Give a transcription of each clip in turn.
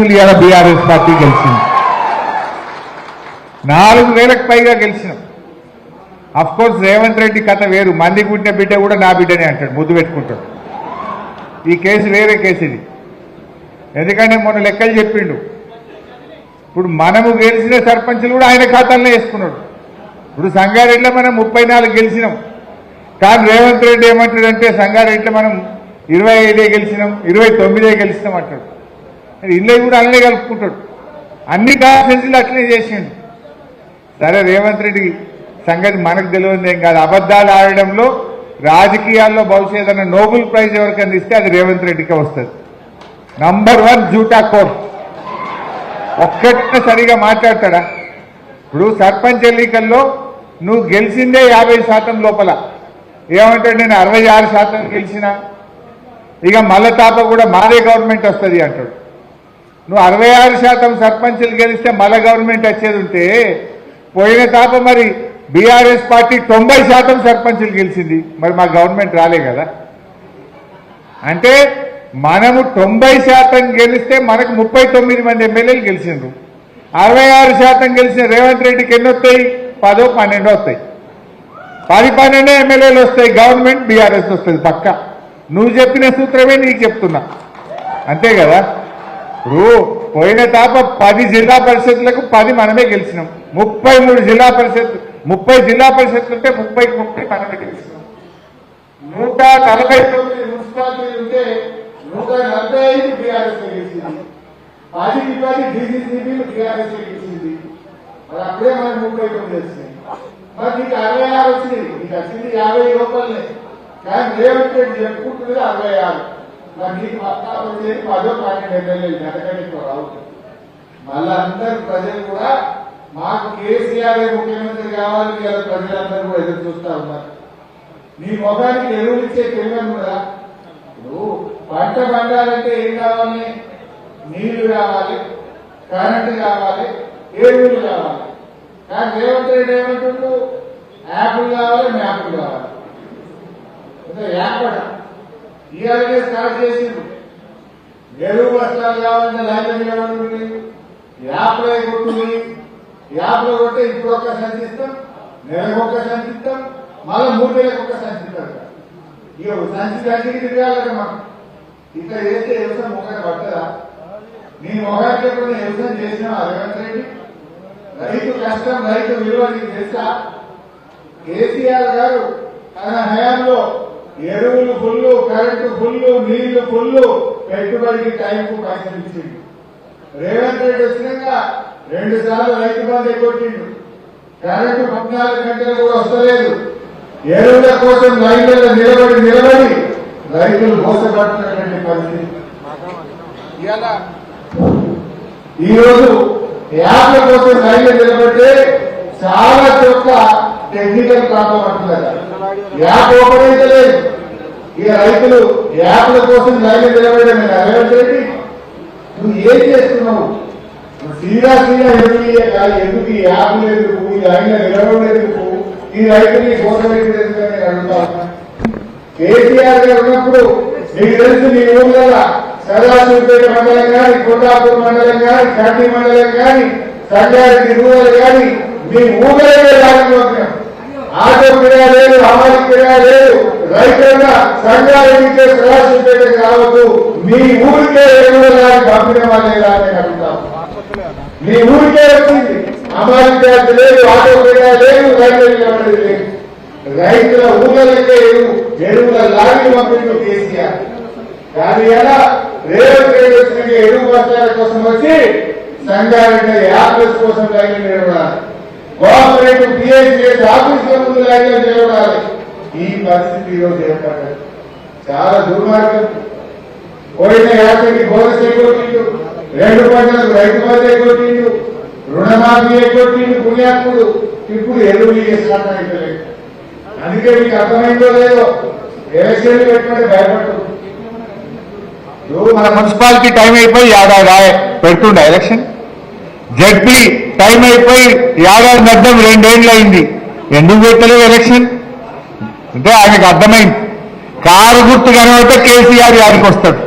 BRS party గెలిచింది. 4,000కు పైగా గెలిచినాం. Of course Revanth Reddy కథ వేరు. మంది పుట్టిన బిడ్డ కూడా నా బిడ్డనే అంటాడు, ముద్దు పెట్టుకుంటాడు. ఈ కేసు వేరే కేసు ఇది. ఎందుకంటే మొన్న లెక్కలు చెప్పిండు. ఇప్పుడు మనము గెలిచిన సర్పంచులు కూడా ఆయన ఖాతాల్లో వేసుకున్నాడు. ఇప్పుడు సంగారెడ్డిలో మనం 34 గెలిచినాం. కానీ రేవంత్ రెడ్డి ఏమంటాడంటే సంగారెడ్డిలో మనం 25 గెలిచినాం, 29 గెలిచినాం అంటాడు. ఇల్లు కూడా అల్లే కలుపుకుంటాడు. అన్ని కాన్స్టిట్యూన్సీలు అట్లనే చేసిండు. సరే రేవంత్ రెడ్డి సంగతి మనకు తెలియదు ఏం కాదు. అబద్ధాలు ఆడడంలో రాజకీయాల్లో భవిష్యత్ అన్న నోబెల్ ప్రైజ్ ఎవరికైనా ఇస్తే అది రేవంత్ రెడ్డికే వస్తుంది. నంబర్ 1 జూటా కోర్. ఒక్కటే సరిగా మాట్లాడతాడా? ఇప్పుడు సర్పంచ్ ఎన్నికల్లో నువ్వు గెలిచిందే 50% లోపల. ఏమంటాడు, నేను 66% గెలిచినా, ఇక మళ్ళా తాప కూడా మాదే గవర్నమెంట్ వస్తుంది అంటాడు. నువ్వు 66% సర్పంచులు గెలిస్తే మళ్ళా గవర్నమెంట్ వచ్చేది ఉంటే, పోయిన తాప మరి బీఆర్ఎస్ పార్టీ 90% సర్పంచులు గెలిచింది, మరి మా గవర్నమెంట్ రాలే కదా. అంటే మనము 90% గెలిస్తే మనకు 39 మంది ఎమ్మెల్యేలు గెలిచిండ్రు. 66% గెలిచిన రేవంత్ రెడ్డికి ఎన్ని వస్తాయి? 10, 12 వస్తాయి. 10, 12 ఎమ్మెల్యేలు వస్తాయి. గవర్నమెంట్ బీఆర్ఎస్ వస్తుంది పక్క. నువ్వు చెప్పిన సూత్రమే నీకు చెప్తున్నా, అంతే కదా. ఇప్పుడు పోయిన తాప 10 జిల్లా పరిషత్లకు 10 మనమే గెలిచినాం. 33 జిల్లా పరిషత్, 30 జిల్లా పరిషత్లు ఉంటే 30కి 30 మనమే గెలిచినాం. 149 మున్సిపాలిటీలు ఉంటే 145 బీఆర్ఎస్ గెలిచింది. 10కి 10 డీసీసీబీలు బీఆర్ఎస్ గెలిచింది. మరి అప్పుడే మనకు 39 వచ్చినాయి. మరి నీకు 66 వచ్చింది. నీకు వచ్చింది 50 లోపలనే. కానీ రేవంత్ రెడ్డి చెప్పుకుంటున్నది 66. మరి నీకు 10, 12 ఎమ్మెల్యేలు జనకంటే రావు. మళ్ళీ అందరు ప్రజలు కూడా మాకు కేసీఆర్ ముఖ్యమంత్రి కావాలి, ఇలా ప్రజలందరూ కూడా ఎదురు చూస్తా ఉన్నారు. నీ ముఖానికి ఎరువులు ఇచ్చే తెలియదు కూడా. ఇప్పుడు పంట పండాలంటే ఏం కావాలి? నీళ్లు కావాలి, కరెంటు కావాలి, ఎరువులు కావాలి. కానీ రేవంత్ రెడ్డి ఏమంటుండ్రు? యాప్లు కావాలి, మ్యాప్లు కావాలి. యాపడ ఇలాగే స్టార్ట్ చేసిండ్రు. ఎరువు బస్తాలు కావాలంటే లైన్ నిలబడి యాప్లో కొట్టుకుని, యాప్లో కొట్టే ఇప్పుడు ఒక్క సంచిస్తాం, నెలకు ఒక్క సంచిస్తాం, మళ్ళీ 3 నెలలకు ఒక్క సంచిస్తాం. ఇక సంచికి తిరగాలి. మనం ఇట్లా చేస్తే వ్యవసాయం ఒకటి పట్టదా? నేను ఒకటి లేకుండా వ్యవసాయం చేసినా రేవంత్ రెడ్డి? రైతు కష్టం, రైతు విలువ నీకు తెలుసా? కేసీఆర్ గారు తన హయాంలో ఎరువులు ఫుల్లు, కరెంటు ఫుల్లు, నీళ్లు ఫుల్లు, పెట్టుబడికి టైంకు పైసలు ఇచ్చిండు. రేవంత్ రెడ్డి వచ్చినాక 2 సార్లు రైతు బంధు కొట్టిండు. కరెంటు 14 గంటలు కూడా వస్తలేదు. ఎరువుల కోసం లైన్లలో నిలబడి రైతులు మోసపడుతున్నటువంటి పరిస్థితి. ఈరోజు యాప్ల కోసం లైన్లో నిలబడితే చాలా చోట్ల టెక్నికల్ ప్రాబ్లం అంటున్నారు. యాప్ ఓపెన్ అయితే లేదు. ఇక రైతులు యాప్ల కోసం లైన్లో నిలబడ్డాను. రేవంత్ రెడ్డి నువ్వు ఏం చేస్తున్నావు? సీదా ఎదురు కాదు. ఎందుకు ఈ యాప్లు ఎందుకు, ఈ లైన్లో నిలబడేందుకు, ఈ రైతుని మోసపెట్టేందుకు నేను అడుగుతా ఉన్నా. కేసీఆర్ గారు ఉన్నప్పుడు నీకు తెలుసు, నీ ఊళ్ళ సదాశివపేట మండలం కానీ, కొండాపూర్ మండలం కానీ, కంటి మండలం కానీ, సంగారెడ్డి రూరల్ కానీ, మీ ఊళ్ళే రాకపోతున్నాం. ఆటో కిరా లేదు, అమలు కిరా లేదు. రైతులుగా సంగారెడ్డికే సదాశివపేటకు రావద్దు, మీ ఊరికే ఎరువులా పంపిన వాళ్ళేలా అని అడుగుతాం. మీ ఊరికే వచ్చింది. అమలు కిరాలు లేదు, ఆటో కిరా లేదు, రైతులు లేదు. రైతుల ఊళ్ళకే ఎరువుల లాగి పంపిండు కేసీఆర్. కానీ ఎలా రేవంత్ రెడ్డి వచ్చిన ఎరువు బస్తాల కోసం వచ్చి సంగారెడ్డి యాప్లెస్ కోసం లైన్లు నిలబడాలి. కోఆపరేటివ్ పిహెచ్ఎస్ ఆఫీసుల ముందు లైన్లు నిలబడాలి. ఈ పరిస్థితి ఈరోజు ఏర్పడ్డది. చాలా దుర్మార్గం. పోయిన యాత్రకి బోనస్ కొట్టిండు, 2 పంటలకు రైతు బంధు కొట్టిండు, రుణమాఫీ కొట్టిండు పుణ్యాత్ముడు. ఇప్పుడు ఎరువులు చేసినట్టు అయిపోలేదు. అందుకే మీకు అర్థమైందో లేదో, ఎలక్షన్లు పెట్టుకుంటే భయపడదు. మన మున్సిపాలిటీ టైం అయిపోయి 50 పెడుతుండే ఎలక్షన్. జడ్పీ టైం అయిపోయి 50 అర్థం 2 ఏళ్ళు అయింది. ఎందుకు పెట్టలేదు ఎలక్షన్ అంటే ఆయనకు అర్థమైంది. కారు గుర్తు కనబడితే కేసీఆర్ యాడికి వస్తాడు.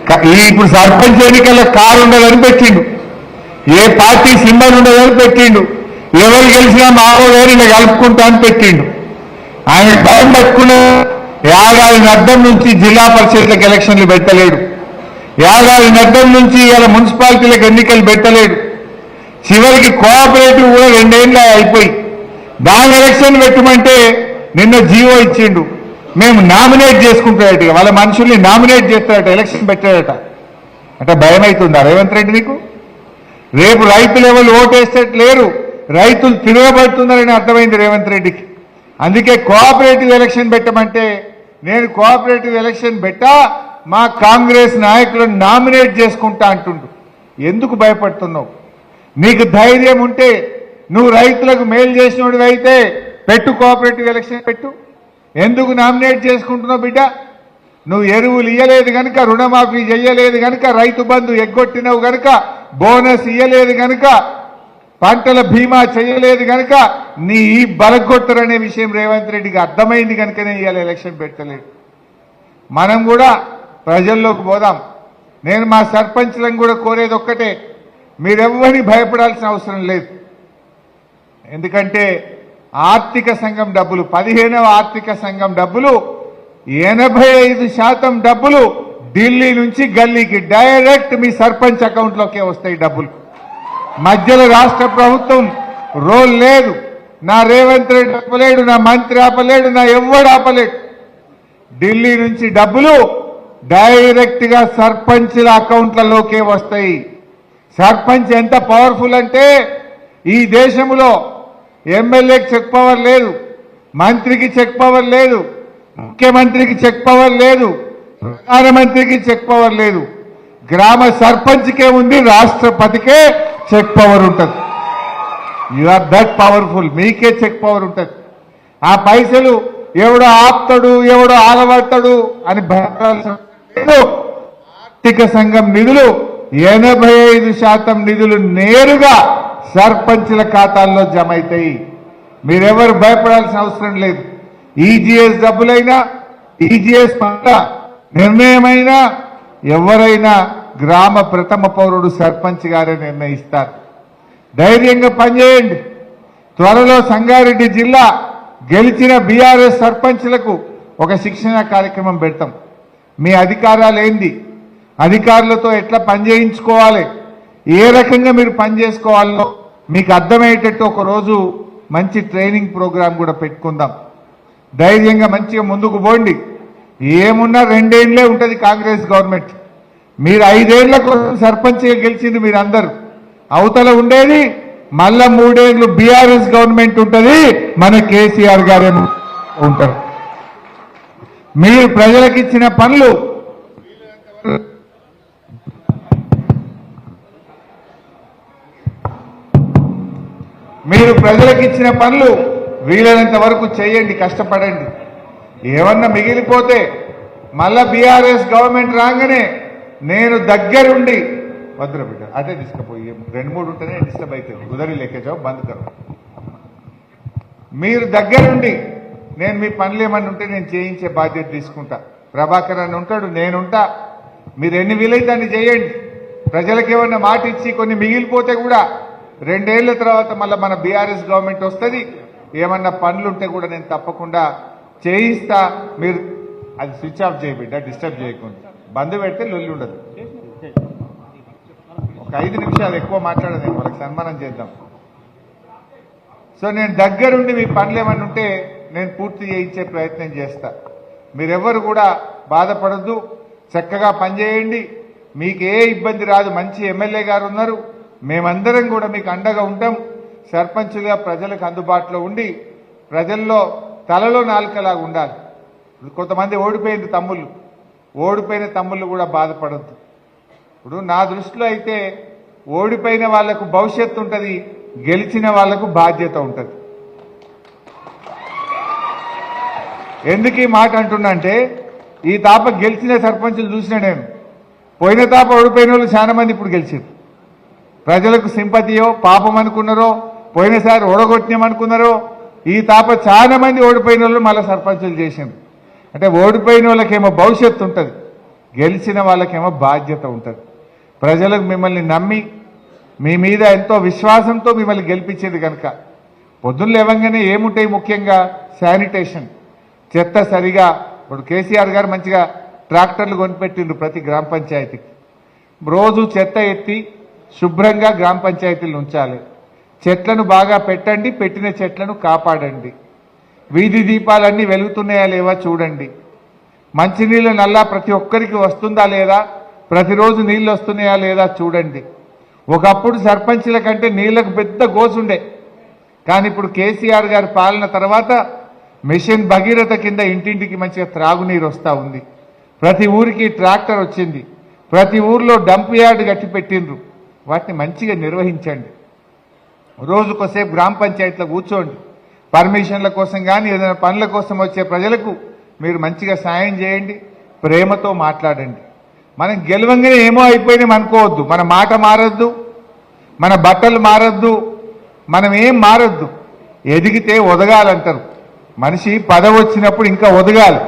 ఇప్పుడు సర్పంచ్ ఎన్నికల్లో కారు ఉండదని పెట్టిండు, ఏ పార్టీ సింబల్ ఉండదని పెట్టిండు, ఎవరు గెలిచినా మావోగారు ఇలా కలుపుకుంటా అని పెట్టిండు. ఆయన భయం పట్టుకున్న ఏడాది అర్థం నుంచి జిల్లా పరిషత్లకు ఎలక్షన్లు పెట్టలేడు, ఏడాది అర్థం నుంచి ఇలా మున్సిపాలిటీలకు ఎన్నికలు పెట్టలేడు. చివరికి కోఆపరేటివ్ కూడా 2 ఏళ్ళు అయిపోయి దాని ఎలక్షన్ పెట్టమంటే నిన్న జీవో ఇచ్చిండు. మేము నామినేట్ చేసుకుంటాడట, వాళ్ళ మనుషుల్ని నామినేట్ చేస్తాడట, ఎలక్షన్ పెట్టాడట. అంటే భయం అవుతుందా రేవంత్ రెడ్డి నీకు? రేపు రైతులు ఎవరు ఓటేసేట్లేరు, రైతులు తిరగబడుతున్నారని అర్థమైంది రేవంత్ రెడ్డికి. అందుకే కోఆపరేటివ్ ఎలక్షన్ పెట్టమంటే నేను కోఆపరేటివ్ ఎలక్షన్ పెట్టా, మా కాంగ్రెస్ నాయకులను నామినేట్ చేసుకుంటా అంటుండు. ఎందుకు భయపడుతున్నావు? నీకు ధైర్యం ఉంటే నువ్వు రైతులకు మేలు చేసినోడివి అయితే పెట్టు, కోఆపరేటివ్ ఎలక్షన్ పెట్టు. ఎందుకు నామినేట్ చేసుకుంటున్నావు బిడ్డ? నువ్వు ఎరువులు ఇయ్యలేదు కనుక, రుణమాఫీ చెయ్యలేదు కనుక, రైతు బంధు ఎగ్గొట్టినవు కనుక, బోనస్ ఇయ్యలేదు కనుక, పంటల బీమా చేయలేదు కనుక నీ ఈ బలగొట్టరనే విషయం రేవంత్ రెడ్డికి అర్థమైంది కనుకనే ఇవాళ ఎలక్షన్ పెట్టలేదు. మనం కూడా ప్రజల్లోకి పోదాం. నేను మా సర్పంచ్లను కూడా కోరేది ఒక్కటే, మీరెవ్వరిని భయపడాల్సిన అవసరం లేదు. ఎందుకంటే ఆర్థిక సంఘం డబ్బులు, 15వ ఆర్థిక సంఘం డబ్బులు 85% డబ్బులు ఢిల్లీ నుంచి గల్లీకి డైరెక్ట్ మీ సర్పంచ్ అకౌంట్లోకే వస్తాయి డబ్బులు. మధ్యలో రాష్ట్ర ప్రభుత్వం రోల్ లేదు. నా రేవంత్ రెడ్డి ఆపలేడు, నా మంత్రి ఆపలేడు, నా ఎవ్వడు ఆపలేడు. ఢిల్లీ నుంచి డబ్బులు డైరెక్ట్ గా సర్పంచ్ల అకౌంట్లలోకే వస్తాయి. సర్పంచ్ ఎంత పవర్ఫుల్ అంటే ఈ దేశంలో ఎమ్మెల్యేకి చెక్ పవర్ లేదు, మంత్రికి చెక్ పవర్ లేదు, ముఖ్యమంత్రికి చెక్ పవర్ లేదు, ప్రధానమంత్రికి చెక్ పవర్ లేదు. గ్రామ సర్పంచ్కే ఉంది, రాష్ట్రపతికే చెక్ పవర్ ఉంటుంది. యు ఆర్ దట్ పవర్ఫుల్, మీకే చెక్ పవర్ ఉంటుంది. ఆ పైసలు ఎవడో ఆపుతాడు, ఎవడో ఆలబడతాడు అని భయపడాల్సిన లేదు. ఆర్థిక సంఘం నిధులు 85% నిధులు నేరుగా సర్పంచ్ల ఖాతాల్లో జమ అవుతాయి. మీరెవరు భయపడాల్సిన అవసరం లేదు. ఈజీఎస్ డబ్బులైనా, ఈజీఎస్ పట్ల నిర్ణయమైనా ఎవరైనా గ్రామ ప్రథమ పౌరుడు సర్పంచ్ గారే నిర్ణయిస్తారు. ధైర్యంగా పనిచేయండి. త్వరలో సంగారెడ్డి జిల్లా గెలిచిన బీఆర్ఎస్ సర్పంచ్లకు ఒక శిక్షణ కార్యక్రమం పెడతాం. మీ అధికారాలు ఏంది, అధికారులతో ఎట్లా పనిచేయించుకోవాలి, ఏ రకంగా మీరు పనిచేసుకోవాలో మీకు అర్థమయ్యేటట్టు ఒకరోజు మంచి ట్రైనింగ్ ప్రోగ్రాం కూడా పెట్టుకుందాం. ధైర్యంగా మంచిగా ముందుకు పోండి. ఏమున్నా 2 ఏళ్లే ఉంటుంది కాంగ్రెస్ గవర్నమెంట్. మీరు 5 ఏళ్ల కోసం సర్పంచ్గా గెలిచింది మీరందరూ. అవతల ఉండేది మళ్ళా 3 ఏళ్లు బీఆర్ఎస్ గవర్నమెంట్ ఉంటుంది, మన కేసీఆర్ గారే ఉంటారు. మీరు ప్రజలకిచ్చిన పనులు వీలైనంత వరకు చేయండి, కష్టపడండి. ఏమన్నా మిగిలిపోతే మళ్ళా బీఆర్ఎస్ గవర్నమెంట్ రాగానే నేను దగ్గరుండి వద్దురా బిడ్డ అదే తీసుకుపోయి 2-3 ఉంటేనే డిస్టర్బ్ అవుతుంది. ఉదరి లెక్క జాబ్ బంద్ కరు. మీరు దగ్గరుండి నేను మీ పనులు ఏమన్నా ఉంటే నేను చేయించే బాధ్యత తీసుకుంటా. ప్రభాకర్ అని ఉంటాడు, నేనుంటా. మీరు ఎన్ని వీలైతే అన్ని చేయండి. ప్రజలకు ఏమన్నా మాట ఇచ్చి కొన్ని మిగిలిపోతే కూడా 2 ఏళ్ల తర్వాత మళ్ళీ మన బీఆర్ఎస్ గవర్నమెంట్ వస్తుంది. ఏమన్నా పనులు ఉంటే కూడా నేను తప్పకుండా చేయిస్తా. మీరు అది స్విచ్ ఆఫ్ చేయబిడ్డ, డిస్టర్బ్ చేయకుండా. బంద్ పెడితే లొల్లి ఉండదు. ఒక 5 నిమిషాలు ఎక్కువ మాట్లాడదు, వాళ్ళకి సన్మానం చేద్దాం. సో నేను దగ్గరుండి మీ పనులు ఏమన్నా ఉంటే నేను పూర్తి చేయించే ప్రయత్నం చేస్తా. మీరెవ్వరు కూడా బాధపడద్దు, చక్కగా పనిచేయండి. మీకు ఏ ఇబ్బంది రాదు. మంచి ఎమ్మెల్యే గారు ఉన్నారు, మేమందరం కూడా మీకు అండగా ఉంటాం. సర్పంచ్గా ప్రజలకు అందుబాటులో ఉండి ప్రజల్లో తలలో నాలుకలాగా ఉండాలి. కొంతమంది ఓడిపోయిన తమ్ముళ్ళు కూడా బాధపడద్దు. ఇప్పుడు నా దృష్టిలో అయితే ఓడిపోయిన వాళ్లకు భవిష్యత్తు ఉంటుంది, గెలిచిన వాళ్లకు బాధ్యత ఉంటుంది. ఎందుకు ఈ మాట అంటున్నా అంటే ఈ తాప గెలిచిన సర్పంచులు చూసినా నేను. పోయిన తాప ఓడిపోయిన వాళ్ళు చాలా మంది ఇప్పుడు గెలిచారు. ప్రజలకు సింపతియో పాపం అనుకున్నారో, పోయినసారి ఓడగొట్టినామనుకున్నారో, ఈ తాప చాలా మంది ఓడిపోయిన వాళ్ళు మళ్ళీ సర్పంచులు చేసింది. అంటే ఓడిపోయిన వాళ్ళకేమో భవిష్యత్తు ఉంటుంది, గెలిచిన వాళ్ళకేమో బాధ్యత ఉంటుంది. ప్రజలకు మిమ్మల్ని నమ్మి మీ మీద ఎంతో విశ్వాసంతో మిమ్మల్ని గెలిపించేది కనుక పొద్దున్న లేవంగానే ఏముంటాయి, ముఖ్యంగా శానిటేషన్, చెత్త సరిగా. ఇప్పుడు కేసీఆర్ గారు మంచిగా ట్రాక్టర్లు కొనిపెట్టిండ్రు ప్రతి గ్రామ పంచాయతీకి. రోజు చెత్త ఎత్తి శుభ్రంగా గ్రామ పంచాయతీలు ఉంచాలి. చెట్లను బాగా పెట్టండి, పెట్టిన చెట్లను కాపాడండి. వీధి దీపాలన్నీ వెలుగుతున్నాయా లేవా చూడండి. మంచినీళ్ళ నల్లా ప్రతి ఒక్కరికి వస్తుందా లేదా, ప్రతిరోజు నీళ్ళు వస్తున్నాయా లేదా చూడండి. ఒకప్పుడు సర్పంచ్ల కంటే నీళ్లకు పెద్ద గోసుండే, కానీ ఇప్పుడు కేసీఆర్ గారి పాలన తర్వాత మిషన్ భగీరథ కింద ఇంటింటికి మంచిగా త్రాగునీరు వస్తూ ఉంది. ప్రతి ఊరికి ట్రాక్టర్ వచ్చింది. ప్రతి ఊర్లో డంప్ యార్డ్ కట్టి పెట్టిండ్రు. వాటిని మంచిగా నిర్వహించండి. రోజుకోసేపు గ్రామ పంచాయతీలో కూర్చోండి. పర్మిషన్ల కోసం కానీ ఏదైనా పనుల కోసం వచ్చే ప్రజలకు మీరు మంచిగా సాయం చేయండి, ప్రేమతో మాట్లాడండి. మనం గెలవంగానే ఏమో అయిపోయినాం అనుకోవద్దు. మన మాట మారద్దు, మన బట్టలు మారద్దు, మనం ఏం మారద్దు. ఎదిగితే ఒదగాలంటారు. మనిషి పదవి వచ్చినప్పుడు ఇంకా ఒదగాలి,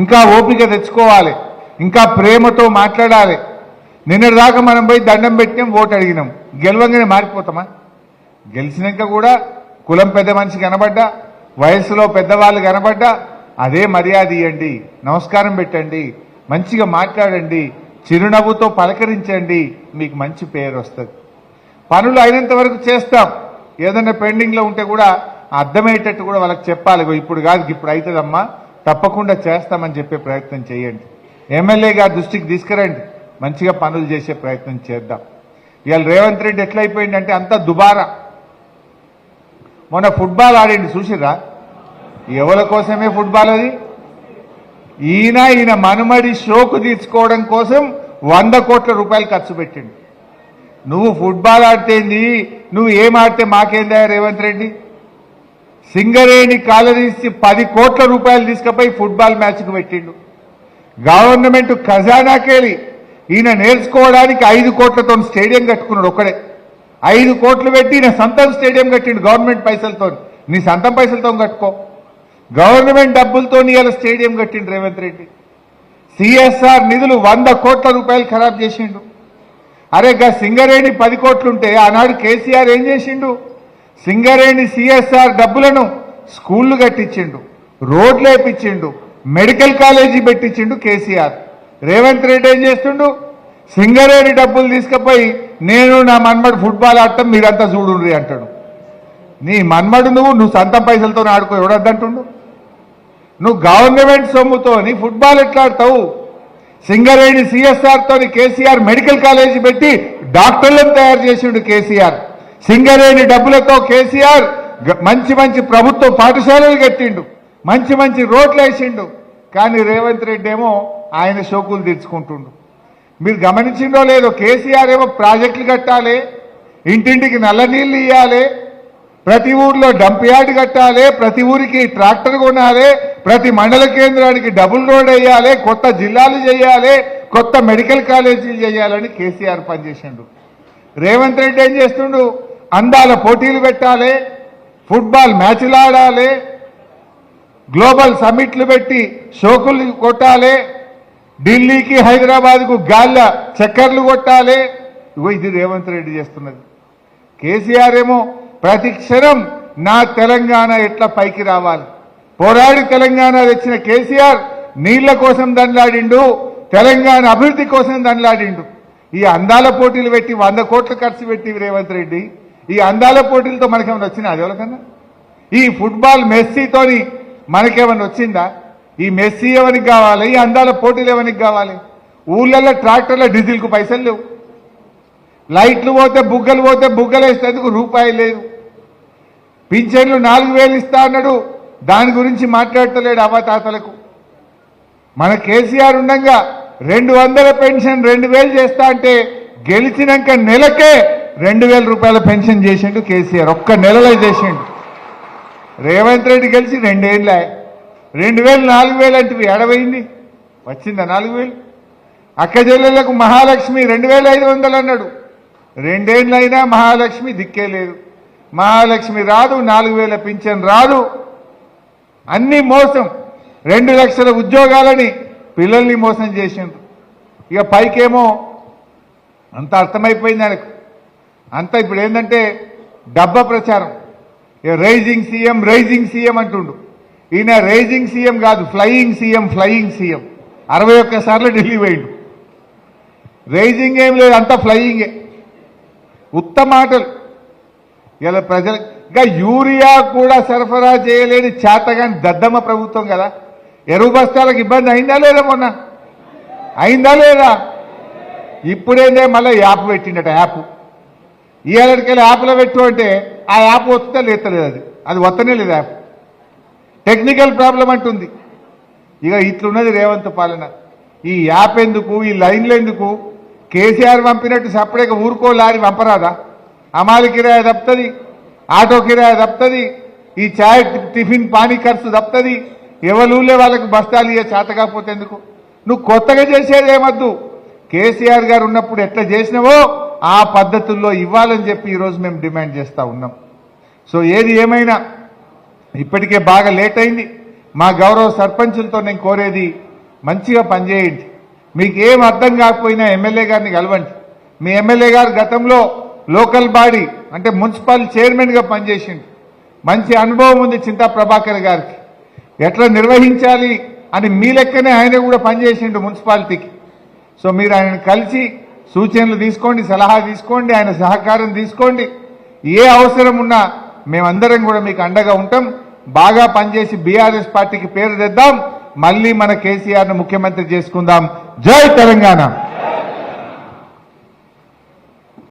ఇంకా ఓపిక తెచ్చుకోవాలి, ఇంకా ప్రేమతో మాట్లాడాలి. నిన్నటిదాకా మనం పోయి దండం పెట్టినాం, ఓటు అడిగినాం, గెలవంగానే మారిపోతామా? గెలిచినాక కూడా కులం పెద్ద మనిషి కనబడ్డా, వయసులో పెద్దవాళ్ళు కనబడ్డా అదే మర్యాద ఇవ్వండి, నమస్కారం పెట్టండి, మంచిగా మాట్లాడండి, చిరునవ్వుతో పలకరించండి. మీకు మంచి పేరు వస్తుంది. పనులు అయినంత వరకు చేస్తాం. ఏదైనా పెండింగ్లో ఉంటే కూడా అర్థమయ్యేటట్టు కూడా వాళ్ళకి చెప్పాలి. ఇప్పుడు కాదు, ఇప్పుడు అవుతుందమ్మా, తప్పకుండా చేస్తామని చెప్పే ప్రయత్నం చేయండి. ఎమ్మెల్యే గారి దృష్టికి తీసుకురండి, మంచిగా పనులు చేసే ప్రయత్నం చేద్దాం. ఇవాళ రేవంత్ రెడ్డి ఎట్లయిపోయిందంటే అంతా దుబారా. మొన్న ఫుట్బాల్ ఆడింది చూసిరా? ఎవరి కోసమే ఫుట్బాల్ అది? ఈయన మనుమడి షోకు తీర్చుకోవడం కోసం 100 కోట్ల రూపాయలు ఖర్చు పెట్టిండు. నువ్వు ఫుట్బాల్ ఆడితేంది, నువ్వు ఏం ఆడితే మాకేందా రేవంత్ రెడ్డి? సింగరేణి కాలనీసి 10 కోట్ల రూపాయలు తీసుకుపోయి ఫుట్బాల్ మ్యాచ్కు పెట్టిండు. గవర్నమెంట్ ఖజానాకెళ్ళి ఈయన నేర్చుకోవడానికి 5 కోట్లతో స్టేడియం కట్టుకున్నాడు ఒక్కడే. 5 కోట్లు పెట్టి ఈయన సొంతం స్టేడియం కట్టిండు గవర్నమెంట్ పైసలతో. నీ సొంతం పైసలతో కట్టుకో. గవర్నమెంట్ డబ్బులతో ఇలా స్టేడియం కట్టిండు రేవంత్ రెడ్డి. సిఎస్ఆర్ నిధులు 100 కోట్ల రూపాయలు ఖరాబ్ చేసిండు. అరే గా సింగరేణి 10 కోట్లుంటే ఆనాడు కేసీఆర్ ఏం చేసిండు? సింగరేణి సిఎస్ఆర్ డబ్బులను స్కూళ్లు కట్టించిండు, రోడ్లు వేపించిండు, మెడికల్ కాలేజీ పెట్టించిండు కేసీఆర్. రేవంత్ రెడ్డి ఏం చేస్తుండు? సింగరేణి డబ్బులు తీసుకుపోయి నేను నా మన్మడు ఫుట్బాల్ ఆడటం మీరంతా చూడుండ్రి అంటాడు. నీ మన్మడు నువ్వు సొంతం పైసలతో ఆడుకో, ఎవడద్దంటుండు? నువ్వు గవర్నమెంట్ సొమ్ముతోని ఫుట్బాల్ ఎట్లా ఆడతావు? సింగరేణి సిఎస్ఆర్ తోని కేసీఆర్ మెడికల్ కాలేజీ పెట్టి డాక్టర్లను తయారు చేసిండు కేసీఆర్. సింగరేణి డబ్బులతో కేసీఆర్ మంచి మంచి ప్రభుత్వ పాఠశాలలు కట్టిండు, మంచి మంచి రోడ్లు వేసిండు. కానీ రేవంత్ రెడ్డి ఏమో ఆయన షోకులు తీర్చుకుంటుండు. మీరు గమనించిండో లేదో, కేసీఆర్ ఏమో ప్రాజెక్టులు కట్టాలి, ఇంటింటికి నల్ల నీళ్లు ఇవ్వాలి, ప్రతి ఊర్లో డంప్ యార్డ్ కట్టాలి, ప్రతి ఊరికి ట్రాక్టర్ కొనాలి, ప్రతి మండల కేంద్రానికి డబుల్ రోడ్ వేయాలి, కొత్త జిల్లాలు చేయాలి, కొత్త మెడికల్ కాలేజీలు చేయాలని కేసీఆర్ పనిచేసిండు. రేవంత్ రెడ్డి ఏం చేస్తుండు? అందాల పోటీలు పెట్టాలి, ఫుట్బాల్ మ్యాచ్లు ఆడాలి, గ్లోబల్ సమ్మిట్లు పెట్టి షోకులు కొట్టాలి, ఢిల్లీకి హైదరాబాద్కు గాల్ల చక్కర్లు కొట్టాలి. ఇది రేవంత్ రెడ్డి చేస్తున్నది. కేసీఆర్ ఏమో ప్రతి క్షణం నా తెలంగాణ ఎట్లా పైకి రావాలి, పోరాడి తెలంగాణ తెచ్చిన కేసీఆర్ నీళ్ల కోసం దండలాడిండు, తెలంగాణ అభివృద్ధి కోసం దండలాడిండు. ఈ అందాల పోటీలు పెట్టి 100 కోట్లు ఖర్చు పెట్టి రేవంత్ రెడ్డి, ఈ అందాల పోటీలతో మనకేమైనా వచ్చినా? అది ఎవరికన్నా? ఈ ఫుట్బాల్ మెస్సీతోని మనకేమైనా వచ్చిందా? ఈ మెస్సీ ఎవరికి కావాలి? ఈ అందాల పోటీలు ఎవరికి కావాలి? ఊళ్ళల్లో ట్రాక్టర్ల డీజిల్కు పైసలు లేవు, లైట్లు పోతే బుగ్గలు వేసేందుకు రూపాయి లేదు, పింఛన్లు 4000 ఇస్తా అన్నాడు, దాని గురించి మాట్లాడతలేడు అవ్వతాతలకు. మన కేసీఆర్ ఉండగా 200 పెన్షన్ 2000 చేస్తా అంటే గెలిచినాక నెలకే 2000 రూపాయల పెన్షన్ చేసిండు కేసీఆర్. ఒక్క నెలలో చేసిండు. రేవంత్ రెడ్డి గెలిచి 2 ఏళ్ళ 2000 4000 అంటే ఎడవైంది, వచ్చిందా 4000? అక్క చెల్లెళ్లకు మహాలక్ష్మి 2500 అన్నాడు. 2 ఏళ్ళైనా మహాలక్ష్మి దిక్కే లేదు. మహాలక్ష్మి రాదు, 4000 పింఛన్ రాదు, అన్ని మోసం. 2 లక్షల ఉద్యోగాలని పిల్లల్ని మోసం చేసిండ్రు. ఇక పైకేమో అంత అర్థమైపోయింది ఆయనకు. అంతా ఇప్పుడు ఏంటంటే డబ్బా ప్రచారం. ఇక రైజింగ్ సీఎం అంటుండు. ఈయన రైజింగ్ సీఎం కాదు, ఫ్లయింగ్ సీఎం. 61 సార్లు ఢిల్లీ పోయిండు. రైజింగ్ ఏం లేదు, అంతా ఫ్లయింగే. ఉత్తమ మాటలు. ఇలా ప్రజలు ఇంకా యూరియా కూడా సరఫరా చేయలేని చేతగాని దద్దమ్మ ప్రభుత్వం కదా. ఎరువు బస్తాలకు ఇబ్బంది అయిందా లేదా? మొన్న అయిందా లేదా? ఇప్పుడేందే మళ్ళీ యాప్ పెట్టిండట. యాప్ ఇవాళకెళ్ళి యాప్లో పెట్టు అంటే ఆ యాప్ వస్తుందా లేతలేదు. అది వస్తనే లేదు యాప్. టెక్నికల్ ప్రాబ్లం అంటుంది. ఇక ఇట్లున్నది రేవంత్ పాలన. ఈ యాప్ ఎందుకు, ఈ లైన్లు ఎందుకు? కేసీఆర్ పంపినట్టు సపరేట్గా ఊరుకో లారీ పంపరాదా? అమాలి కిరాయి తప్పుతుంది, ఆటో కిరాయి తప్పుతుంది, ఈ చాయ్ టిఫిన్ పానీ ఖర్చు తప్పుతుంది. ఎవరూలే వాళ్ళకు బస్తాలు ఇయ్యే చేత కాకపోతే ఎందుకు? నువ్వు కొత్తగా చేసేది ఏమద్దు. కేసీఆర్ గారు ఉన్నప్పుడు ఎట్లా చేసినావో ఆ పద్ధతుల్లో ఇవ్వాలని చెప్పి ఈరోజు మేము డిమాండ్ చేస్తూ ఉన్నాం. సో ఏది ఏమైనా ఇప్పటికే బాగా లేట్ అయింది. మా గౌరవ సర్పంచులతో నేను కోరేది, మంచిగా పనిచేయండి. మీకు ఏం అర్థం కాకపోయినా ఎమ్మెల్యే గారిని కలవండి. మీ ఎమ్మెల్యే గారు గతంలో లోకల్ బాడీ అంటే మున్సిపల్ చైర్మన్గా పనిచేసిండు. మంచి అనుభవం ఉంది చింతా ప్రభాకర్ గారికి. ఎట్లా నిర్వహించాలి అని మీ లెక్కనే ఆయన కూడా పనిచేసిండు మున్సిపాలిటీకి. సో మీరు ఆయనను కలిసి సూచనలు తీసుకోండి, సలహా తీసుకోండి, ఆయన సహకారం తీసుకోండి. ఏ అవసరం ఉన్నా మేమందరం కూడా మీకు అండగా ఉంటాం. బాగా పనిచేసి బీఆర్ఎస్ పార్టీకి పేరు తెద్దాం. మళ్ళీ మన కేసీఆర్ను ముఖ్యమంత్రి చేసుకుందాం. జై తెలంగాణ.